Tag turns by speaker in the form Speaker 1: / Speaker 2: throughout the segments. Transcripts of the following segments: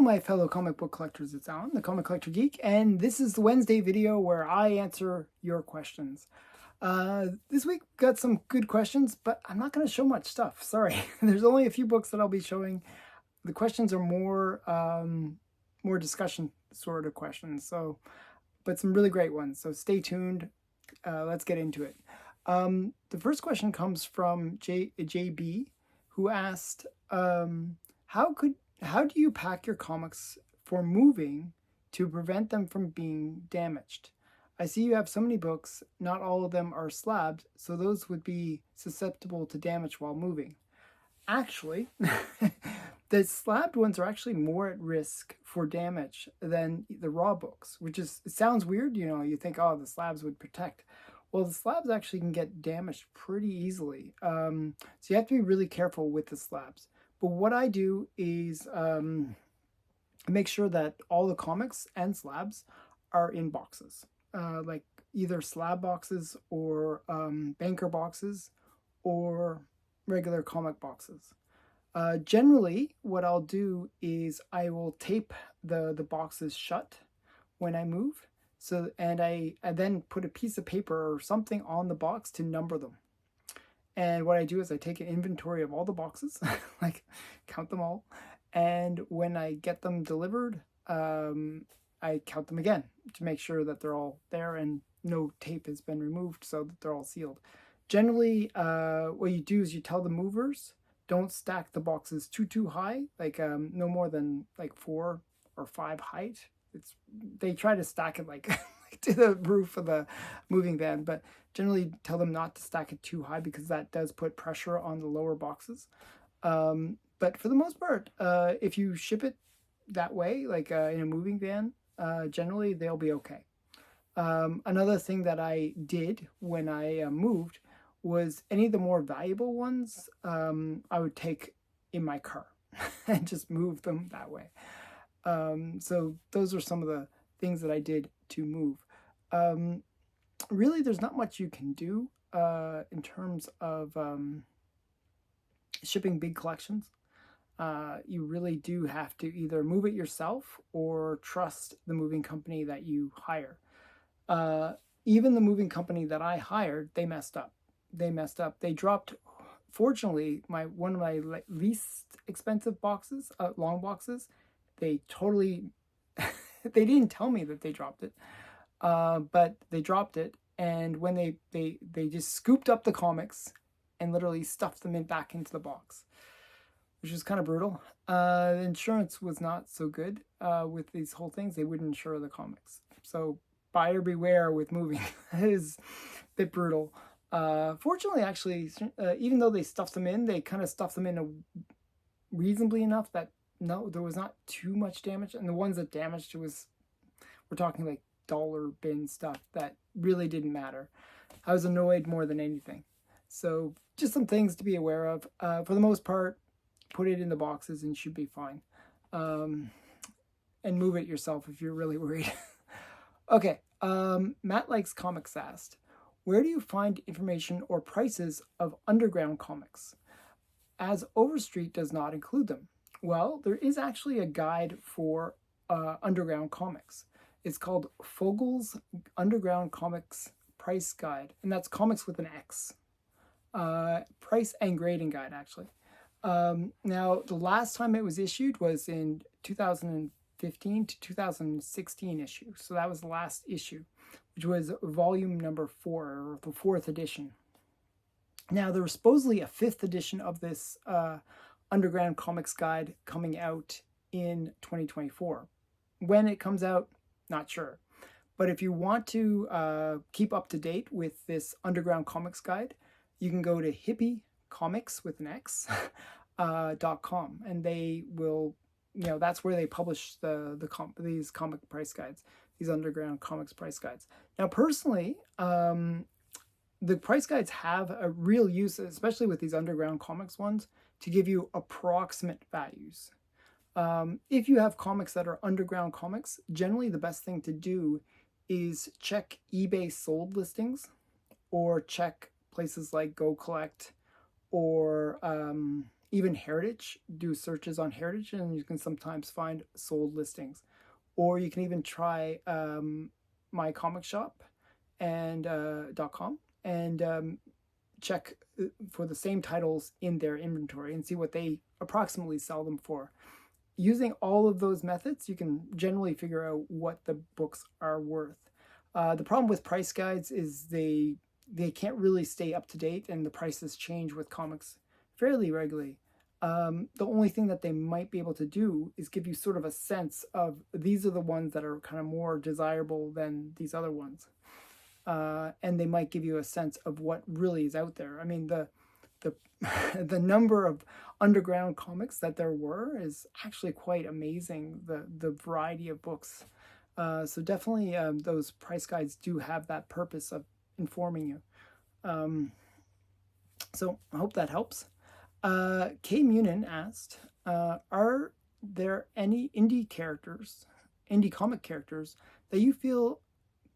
Speaker 1: my fellow comic book collectors, it's Alan, the Comic Collector Geek, and this is the Wednesday video where I answer your questions. This week got some good questions, but I'm not going to show much stuff. Sorry, there's only a few books that I'll be showing. The questions are more discussion sort of questions, but some really great ones. So stay tuned. Let's get into it. The first question comes from JB, who asked, how do you pack your comics for moving to prevent them from being damaged? I see you have so many books, not all of them are slabs, so those would be susceptible to damage while moving. Actually, the slabbed ones are actually more at risk for damage than the raw books, which is, it sounds weird, you know, you think, oh, the slabs would protect. Well, the slabs actually can get damaged pretty easily. So you have to be really careful with the slabs. But what I do is make sure that all the comics and slabs are in boxes, like either slab boxes or banker boxes or regular comic boxes. Generally, what I'll do is I will tape the boxes shut when I move. So, and I then put a piece of paper or something on the box to number them. And what I do is I take an inventory of all the boxes, like count them all. And when I get them delivered, I count them again to make sure that they're all there and no tape has been removed so that they're all sealed. Generally, what you do is you tell the movers, don't stack the boxes too high, like no more than like 4 or 5 height. They try to stack it like to the roof of the moving van, but generally tell them not to stack it too high because that does put pressure on the lower boxes. But for the most part, if you ship it that way, like in a moving van, generally they'll be okay. Another thing that I did when I moved was any of the more valuable ones, I would take in my car and just move them that way. So those are some of the things that I did to move. Really, there's not much you can do in terms of shipping big collections. You really do have to either move it yourself or trust the moving company that you hire. Even the moving company that I hired, they messed up. They dropped, fortunately, one of my least expensive boxes, long boxes. They totally, they didn't tell me that they dropped it, but they dropped it. And when they just scooped up the comics and literally stuffed them back into the box, which was kind of brutal. The insurance was not so good with these whole things. They wouldn't insure the comics. So buyer beware with moving. It is a bit brutal. Fortunately, actually, even though they stuffed them in, they kind of stuffed them in reasonably enough that no, there was not too much damage. And the ones that damaged we're talking like dollar bin stuff that really didn't matter. I was annoyed more than anything. So just some things to be aware of. For the most part, put it in the boxes and should be fine. And move it yourself if you're really worried. Okay, Matt Likes Comics asked, where do you find information or prices of underground comics, as Overstreet does not include them? Well, there is actually a guide for underground comics. It's called Fogel's Underground Comics Price Guide, and that's comics with an X. Price and grading guide, actually. Now, the last time it was issued was in 2015 to 2016 issue. So that was the last issue, which was volume number 4, or the 4th edition. Now, there was supposedly a 5th edition of this Underground Comics Guide coming out in 2024. When it comes out, not sure. But if you want to keep up to date with this Underground Comics Guide, you can go to hippiecomics with an X .com, and they will, you know, that's where they publish these comic price guides, these underground comics price guides. Now, personally, the price guides have a real use, especially with these underground comics ones, to give you approximate values. If you have comics that are underground comics, generally the best thing to do is check eBay sold listings, or check places like Go Collect, or Even Heritage, do searches on Heritage, and you can sometimes find sold listings. Or you can even try my comic shop and .com and check for the same titles in their inventory and see what they approximately sell them for. Using all of those methods, you can generally figure out what the books are worth. The problem with price guides is they can't really stay up to date, and the prices change with comics fairly regularly. The only thing that they might be able to do is give you sort of a sense of these are the ones that are kind of more desirable than these other ones. And they might give you a sense of what really is out there. I mean, the the number of underground comics that there were is actually quite amazing. The variety of books. So definitely those price guides do have that purpose of informing you. So I hope that helps. K Munin asked, are there any indie comic characters that you feel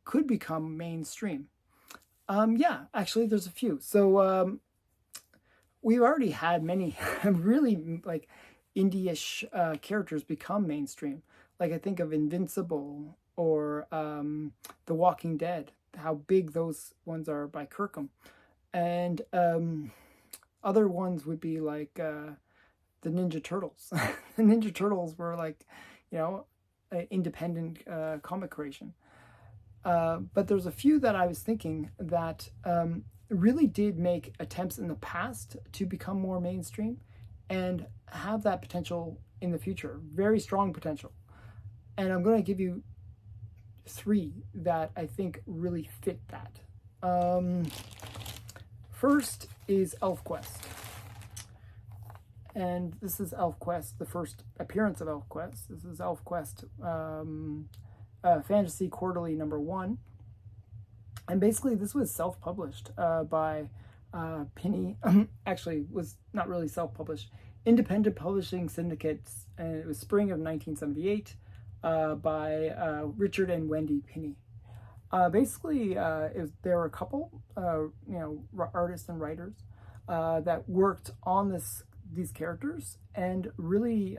Speaker 1: could become mainstream? Yeah, actually there's a few. So we've already had many really like indie-ish characters become mainstream. Like I think of Invincible or The Walking Dead, how big those ones are by Kirkham. And other ones would be like the Ninja Turtles. The Ninja Turtles were like, an independent comic creation. But there's a few that I was thinking that really did make attempts in the past to become more mainstream and have that potential in the future. Very strong potential. And I'm going to give you 3 that I think really fit that. First is ElfQuest. And this is ElfQuest, the first appearance of ElfQuest. This is ElfQuest Fantasy Quarterly #1. And basically this was self-published by Penny. Actually, was not really self-published. Independent Publishing Syndicates, and it was spring of 1978 by Richard and Wendy Penny. Basically, there were a couple, artists and writers that worked on these characters and really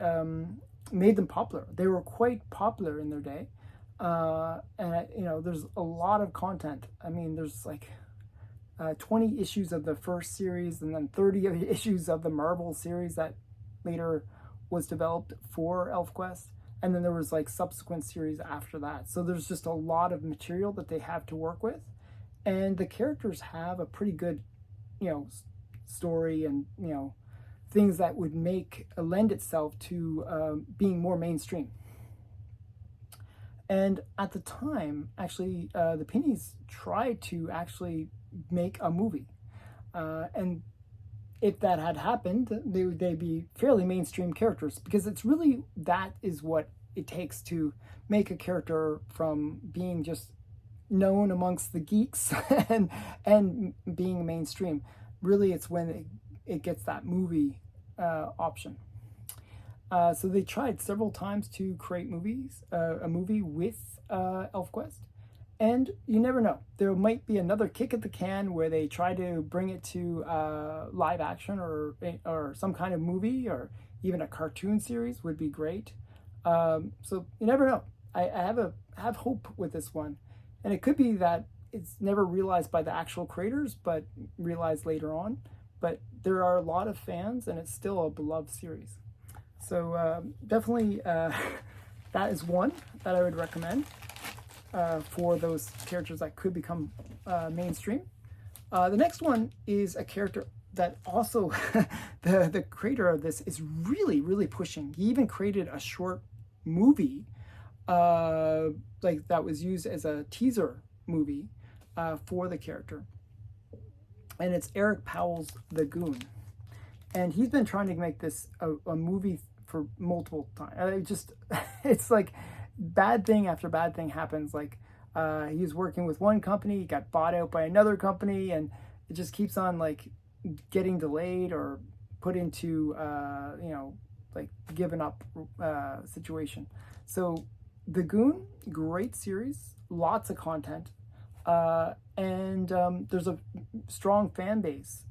Speaker 1: made them popular. They were quite popular in their day, and there's a lot of content. I mean, there's like 20 issues of the first series, and then 30 issues of the Marvel series that later was developed for ElfQuest. And then there was like subsequent series after that. So there's just a lot of material that they have to work with. And the characters have a pretty good, story and, things that would lend itself to being more mainstream. And at the time, actually, the Pennies tried to actually make a movie. And if that had happened, they'd be fairly mainstream characters, because it's really, that is what it takes to make a character from being just known amongst the geeks and being mainstream. Really, it's when it gets that movie option. So they tried several times to create a movie with ElfQuest. And you never know. There might be another kick at the can where they try to bring it to live action or some kind of movie, or even a cartoon series would be great. So you never know. I have hope with this one. And it could be that it's never realized by the actual creators, but realized later on. But there are a lot of fans, and it's still a beloved series. So definitely that is one that I would recommend. For those characters that could become mainstream. The next one is a character that also the creator of this is really, really pushing. He even created a short movie like that was used as a teaser movie for the character. And it's Eric Powell's The Goon. And he's been trying to make this a movie for multiple times. It's like bad thing after bad thing happens. Like he was working with one company, he got bought out by another company, and it just keeps on like getting delayed or put into like given up situation. So The Goon, great series, lots of content, and there's a strong fan base,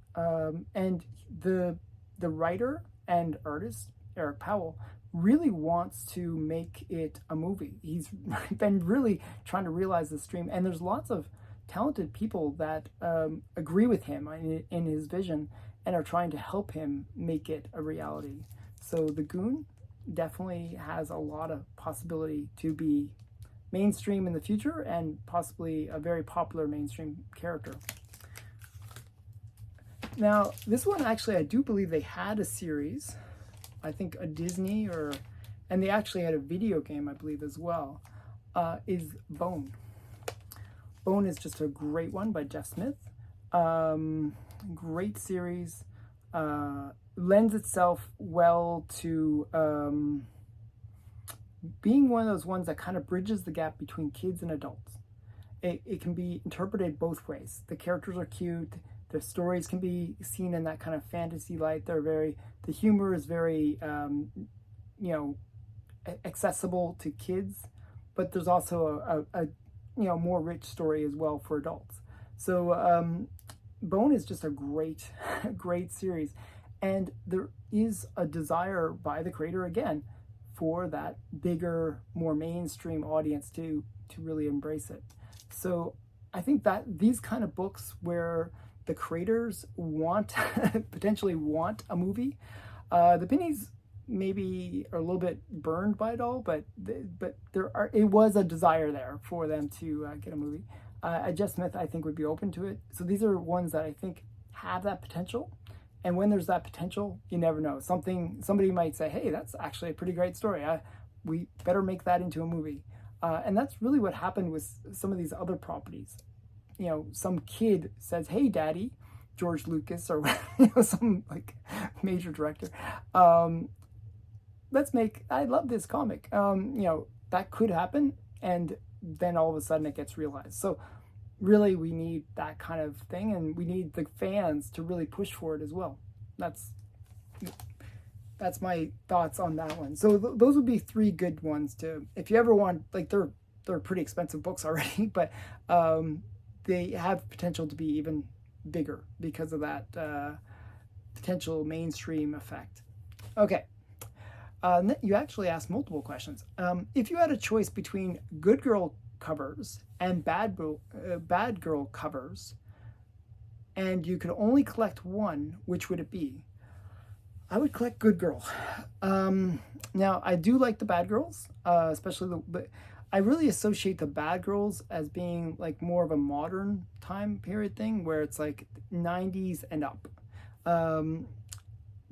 Speaker 1: and the writer and artist, Eric Powell, really wants to make it a movie. He's been really trying to realize this dream, and there's lots of talented people that agree with him in his vision and are trying to help him make it a reality. So The Goon definitely has a lot of possibility to be mainstream in the future and possibly a very popular mainstream character. Now, this one actually, I do believe they had a series, I think a Disney and they actually had a video game, I believe, as well, is Bone. Bone is just a great one by Jeff Smith. Great series. Lends itself well to being one of those ones that kind of bridges the gap between kids and adults. It can be interpreted both ways. The characters are cute. The stories can be seen in that kind of fantasy light. The humor is very, accessible to kids, but there's also a more rich story as well for adults. So Bone is just a great, great series. And there is a desire by the creator, again, for that bigger, more mainstream audience to really embrace it. So I think that these kind of books where the creators potentially want a movie, the Pennies maybe are a little bit burned by it all, but it was a desire there for them to get a movie. Jeff Smith, I think, would be open to it. So these are ones that I think have that potential. And when there's that potential, you never know. Somebody might say, hey, that's actually a pretty great story. We better make that into a movie. And that's really what happened with some of these other properties. Some kid says, hey, Daddy, George Lucas, or some like major director, I love this comic. That could happen. And then all of a sudden it gets realized. So really we need that kind of thing, and we need the fans to really push for it as well. That's my thoughts on that one. So those would be three good ones to, if you ever want, like they're pretty expensive books already, but they have potential to be even bigger because of that potential mainstream effect. Okay. You actually asked multiple questions. If you had a choice between good girl covers and bad girl covers, and you could only collect one, which would it be? I would collect good girl. Now, I do like the bad girls, especially but I really associate the bad girls as being like more of a modern time period thing, where it's like 90s and up.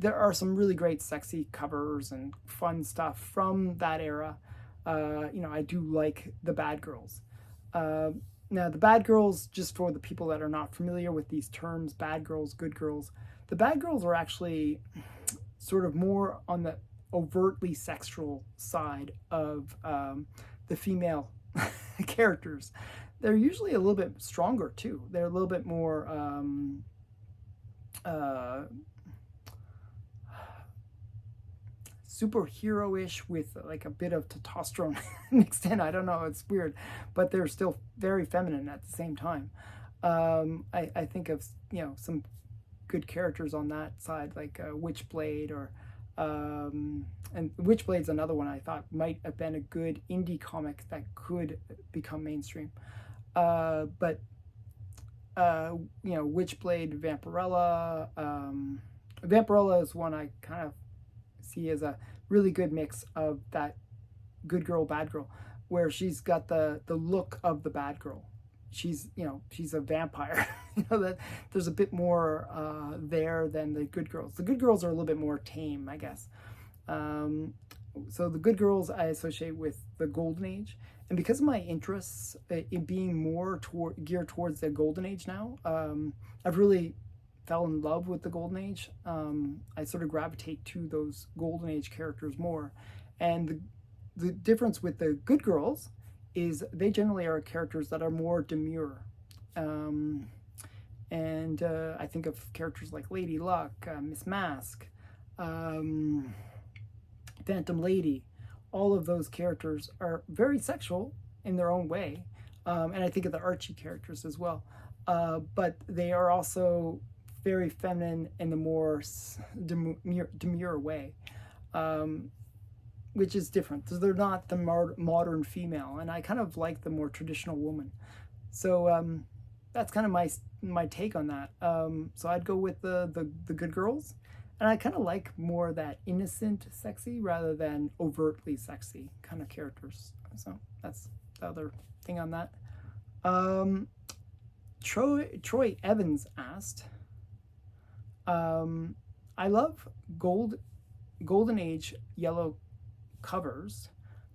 Speaker 1: There are some really great sexy covers and fun stuff from that era. I do like the bad girls. Now, the bad girls, just for the people that are not familiar with these terms, bad girls, good girls, the bad girls are actually sort of more on the overtly sexual side of the female characters. They're usually a little bit stronger too. They're a little bit more superhero-ish with like a bit of testosterone mixed in. I don't know, it's weird, but they're still very feminine at the same time. I think of some good characters on that side, like Witchblade, or and Witchblade's another one I thought might have been a good indie comic that could become mainstream. But Witchblade Vampirella. Vampirella is one I kind of see as a really good mix of that good girl, bad girl, where she's got the look of the bad girl. She's a vampire. That there's a bit more there than the good girls. The good girls are a little bit more tame, I guess. So the good girls I associate with the Golden Age, and because of my interests in being more geared towards the Golden Age now, I've really fell in love with the Golden Age. I sort of gravitate to those Golden Age characters more, and the difference with the good girls is they generally are characters that are more demure. And I think of characters like Lady Luck, Miss Mask, Phantom Lady. All of those characters are very sexual in their own way. And I think of the Archie characters as well. But they are also very feminine in the more demure way, which is different. So they're not the modern female, and I kind of like the more traditional woman. So that's kind of my take on that. So I'd go with the good girls, and I kind of like more that innocent sexy rather than overtly sexy kind of characters. So that's the other thing on that. Troy Evans asked, I love Golden Age yellow covers,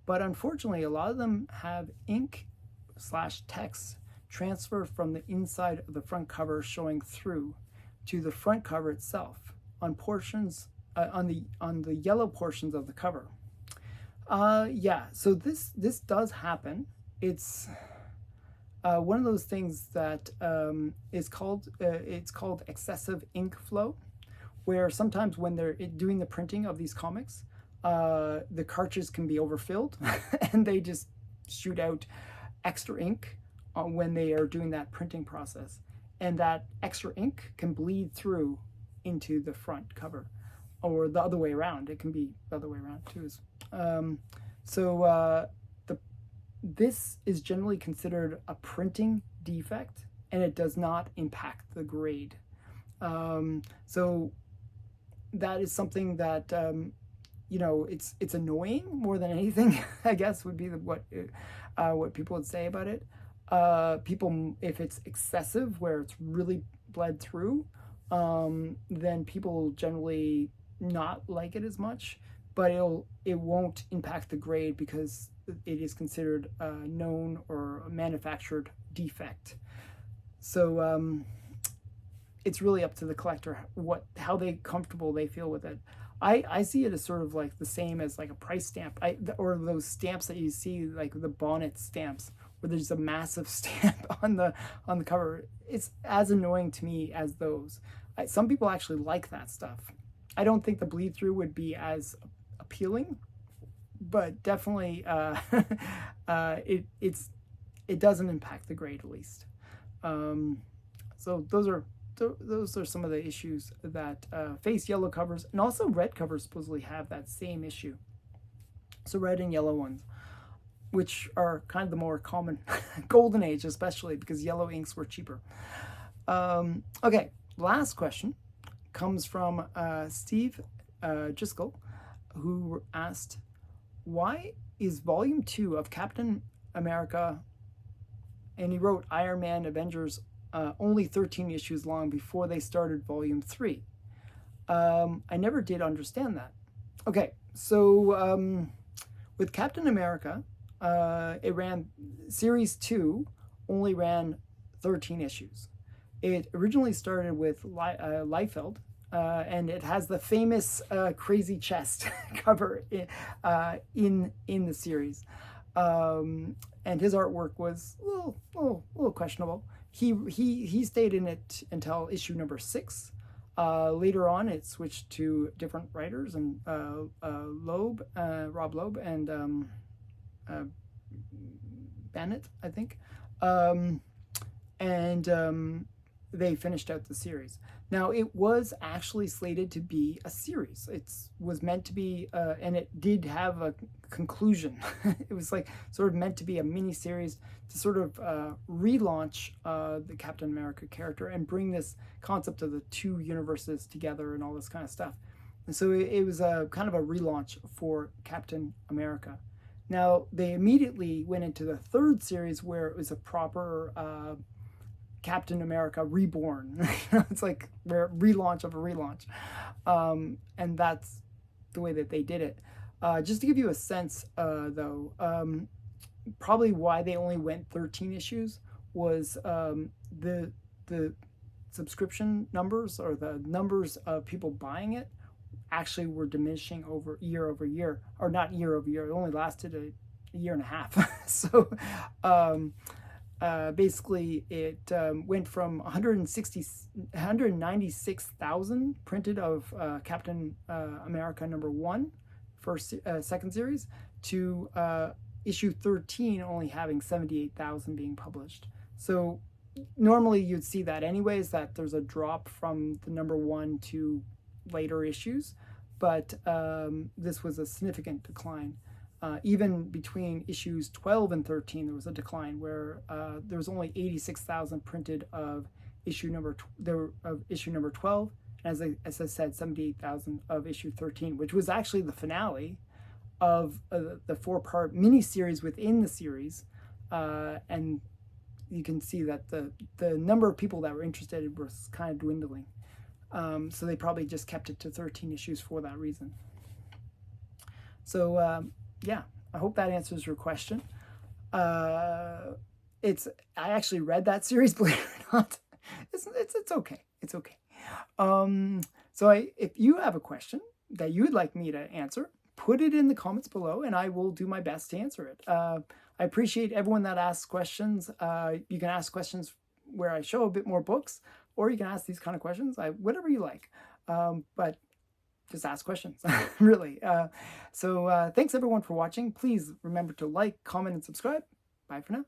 Speaker 1: but unfortunately a lot of them have ink/text transfer from the inside of the front cover showing through to the front cover itself on portions on the yellow portions of the cover. Yeah, so this does happen. It's one of those things that is called it's called excessive ink flow, where sometimes when they're doing the printing of these comics, the cartridges can be overfilled and they just shoot out extra ink when they are doing that printing process, and that extra ink can bleed through into the front cover, or the other way around. It can be the other way around too. This is generally considered a printing defect, and it does not impact the grade. So that is something that it's annoying more than anything. I guess would be what people would say about it. People, if it's excessive, where it's really bled through, then people generally not like it as much. But it won't impact the grade because it is considered a known or a manufactured defect. So it's really up to the collector how comfortable they feel with it. I see it as sort of like the same as like a price stamp, or those stamps that you see, like the bonnet stamps, where there's a massive stamp on the cover. It's as annoying to me as those. Some people actually like that stuff. I don't think the bleed through would be as appealing, but definitely it doesn't impact the grade, at least. So those are some of the issues that face yellow covers, and also red covers supposedly have that same issue. So red and yellow ones, which are kind of the more common, Golden Age especially, because yellow inks were cheaper. Okay, last question comes from Steve Driscoll, who asked, why is Volume 2 of Captain America, and he wrote Iron Man, Avengers, only 13 issues long before they started Volume 3? I never did understand that. Okay, so with Captain America, it ran, Series 2 only ran 13 issues. It originally started with Liefeld, and it has the famous crazy chest cover in the series. And his artwork was a little questionable. He stayed in it until issue number 6. Later on, it switched to different writers, and Rob Loeb, and Bennett, I think. They finished out the series. Now, it was actually slated to be a series. It was meant to be, and it did have a conclusion. It was like sort of meant to be a mini-series to sort of relaunch the Captain America character and bring this concept of the two universes together and all this kind of stuff. And so it was a kind of a relaunch for Captain America. Now, they immediately went into the third series, where it was a proper Captain America Reborn. It's like a relaunch of a relaunch. And that's the way that they did it. Just to give you a sense, though, probably why they only went 13 issues was the subscription numbers, or the numbers of people buying it, actually were diminishing over year, or not year over year. It only lasted a year and a half. So basically it went from 196,000 printed of Captain America #1 second series, to issue 13 only having 78,000 being published. So normally you'd see that anyways, that there's a drop from the number 1 to later issues, but this was a significant decline. Even between issues 12 and 13, there was a decline where there was only 86,000 printed of issue number 12, and as I said, 78,000 of issue 13, which was actually the finale of the 4-part mini-series within the series. And you can see that the number of people that were interested was kind of dwindling. So they probably just kept it to 13 issues for that reason. So yeah, I hope that answers your question. I actually read that series, believe it or not. It's okay. It's okay. If you have a question that you would like me to answer, put it in the comments below, and I will do my best to answer it. I appreciate everyone that asks questions. You can ask questions where I show a bit more books, or you can ask these kind of questions, whatever you like. But just ask questions, really. So thanks everyone for watching. Please remember to like, comment, and subscribe. Bye for now.